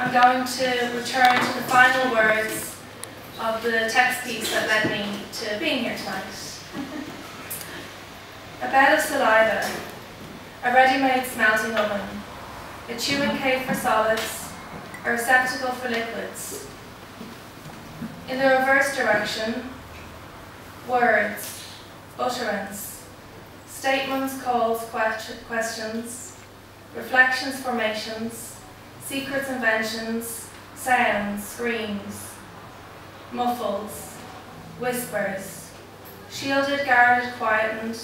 I'm going to return to the final words of the text piece that led me to being here tonight. A bed of saliva, a ready-made smelting oven, a chewing cave for solids, a receptacle for liquids. In the reverse direction, words, utterance, statements, calls, questions, reflections, formations, secrets, inventions, sounds, screams, muffles, whispers, shielded, guarded, quietened,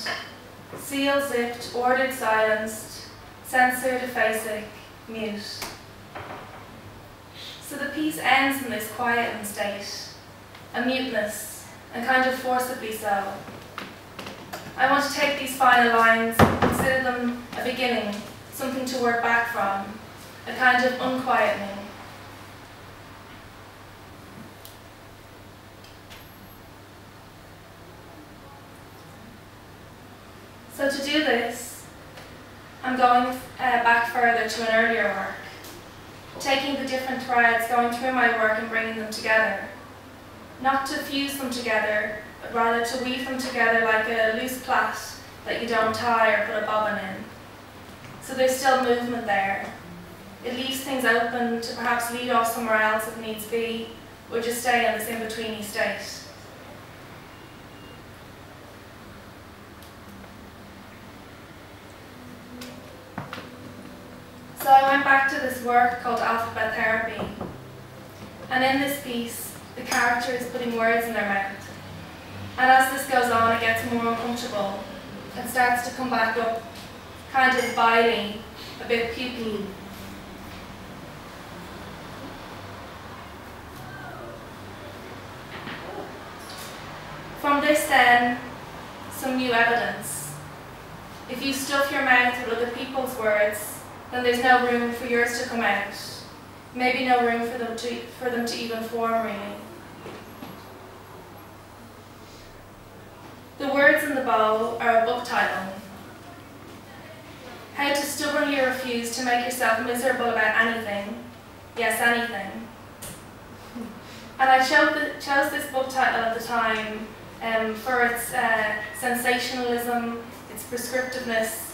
sealed, zipped, ordered, silenced, censored, ephasic, mute. So the piece ends in this quietened state, a muteness, and kind of forcibly so. I want to take these final lines and consider them a beginning, something to work back from, a kind of unquietening. So to do this, I'm going back further to an earlier work, taking the different threads, going through my work and bringing them together. Not to fuse them together, but rather to weave them together like a loose plait that you don't tie or put a bobbin in. So there's still movement there. It leaves things open to perhaps lead off somewhere else if needs be, or just stay in this in-betweeny state. So I went back to this work called Alphabet Therapy. And in this piece, the character is putting words in their mouth. And as this goes on, it gets more uncomfortable. It starts to come back up, kind of bily, a bit pupy. From this then, some new evidence. If you stuff your mouth with other people's words, then there's no room for yours to come out. Maybe no room for them to even form, really. The words in the bowl are a book title. How to stubbornly refuse to make yourself miserable about anything. Yes, anything. And I chose this book title at the time for its sensationalism, its prescriptiveness,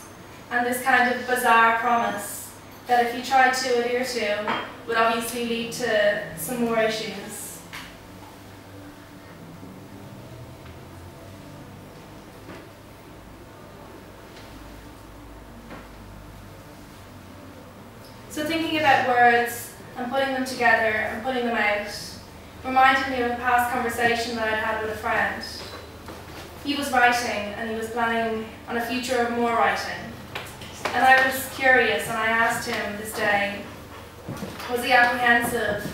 and this kind of bizarre promise that if you tried to adhere to, would obviously lead to some more issues. So thinking about words and putting them together and putting them out reminded me of a past conversation that I'd had with a friend. He was writing and he was planning on a future of more writing. And I was curious and I asked him this day, was he apprehensive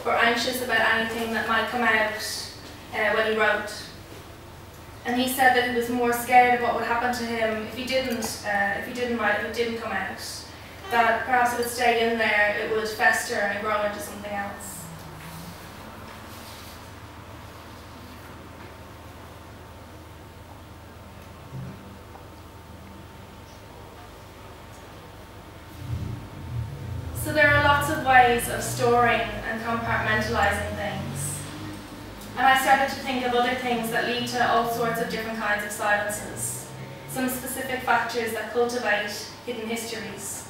or anxious about anything that might come out when he wrote? And he said that he was more scared of what would happen to him if he didn't write, if it didn't come out. That perhaps if it stayed in there, it would fester and grow into something else. So there are lots of ways of storing and compartmentalizing things. And I started to think of other things that lead to all sorts of different kinds of silences, some specific factors that cultivate hidden histories.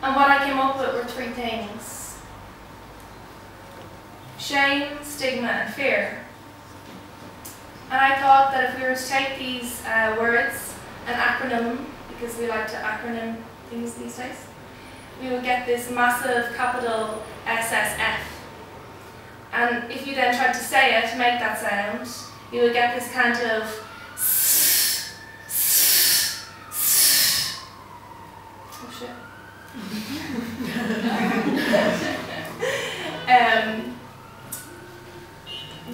And what I came up with were three things: shame, stigma, and fear. And I thought that if we were to take these words and acronym them, because we like to acronym things these days, we would get this massive capital SSF. And if you then tried to say it, to make that sound, you would get this kind of oh shit.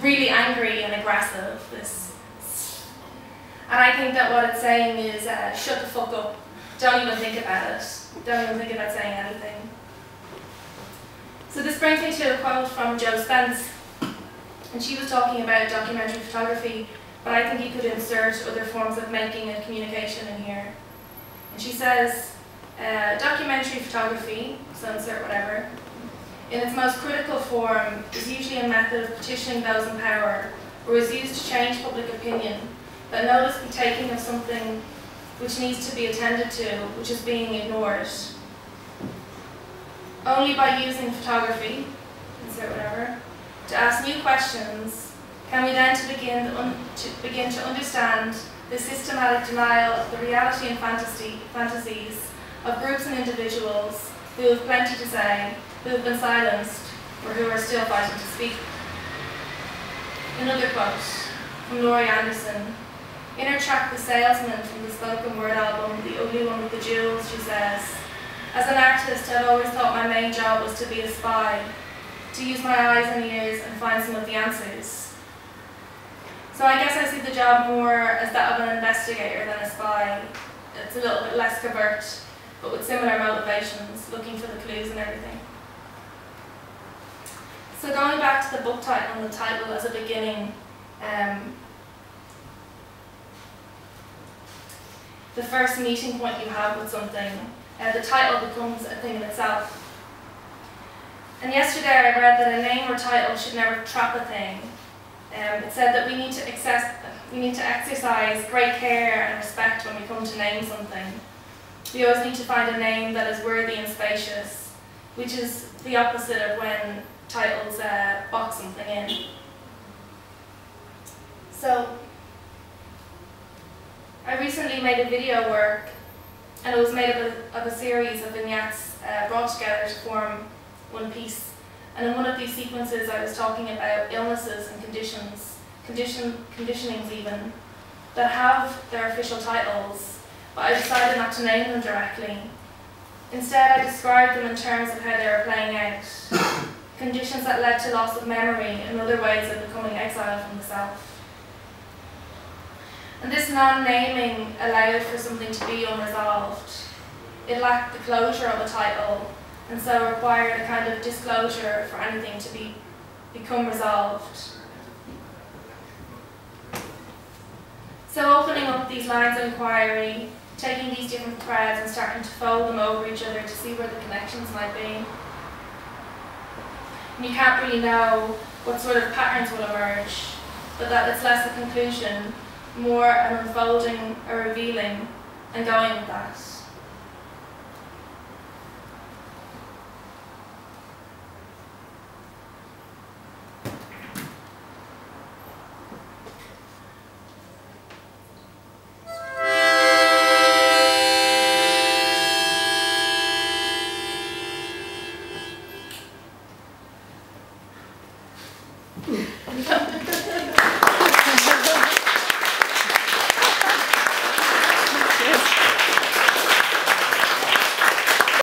Really angry and aggressive. And I think that what it's saying is shut the fuck up. Don't even think about it. Don't even think about saying anything. So this brings me to a quote from Jo Spence. And she was talking about documentary photography but I think you could insert other forms of making and communication in here. And she says, documentary photography, so insert whatever, in its most critical form is usually a method of petitioning those in power, or is used to change public opinion, that notice be taken of something which needs to be attended to, which is being ignored. Only by using photography, insert whatever, to ask new questions, can we then begin to understand the systematic denial of the reality and fantasies of groups and individuals who have plenty to say, who have been silenced, or who are still fighting to speak. Another quote from Laurie Anderson. In her track The Salesman from the spoken word album The Ugly One with the Jewels, she says, as an artist, I've always thought my main job was to be a spy, to use my eyes and ears and find some of the answers. So I guess I see the job more as that of an investigator than a spy. It's a little bit less covert, but with similar motivations, looking for the clues and everything. So going back to the book title and the title as a beginning, the first meeting point you have with something, the title becomes a thing in itself. And yesterday I read that a name or title should never trap a thing. It said that we need to exercise great care and respect when we come to name something. We always need to find a name that is worthy and spacious, which is the opposite of when titles box something in. So, I recently made a video work, and it was made of a series of vignettes brought together to form one piece. And in one of these sequences I was talking about illnesses and conditionings even, that have their official titles, but I decided not to name them directly. Instead, I described them in terms of how they were playing out. Conditions that led to loss of memory and other ways of becoming exiled from the self. And this non-naming allowed for something to be unresolved. It lacked the closure of a title, and so required a kind of disclosure for anything to become resolved. So opening up these lines of inquiry, taking these different threads and starting to fold them over each other to see where the connections might be. And you can't really know what sort of patterns will emerge, but that it's less a conclusion, more an unfolding, a revealing, and going with that.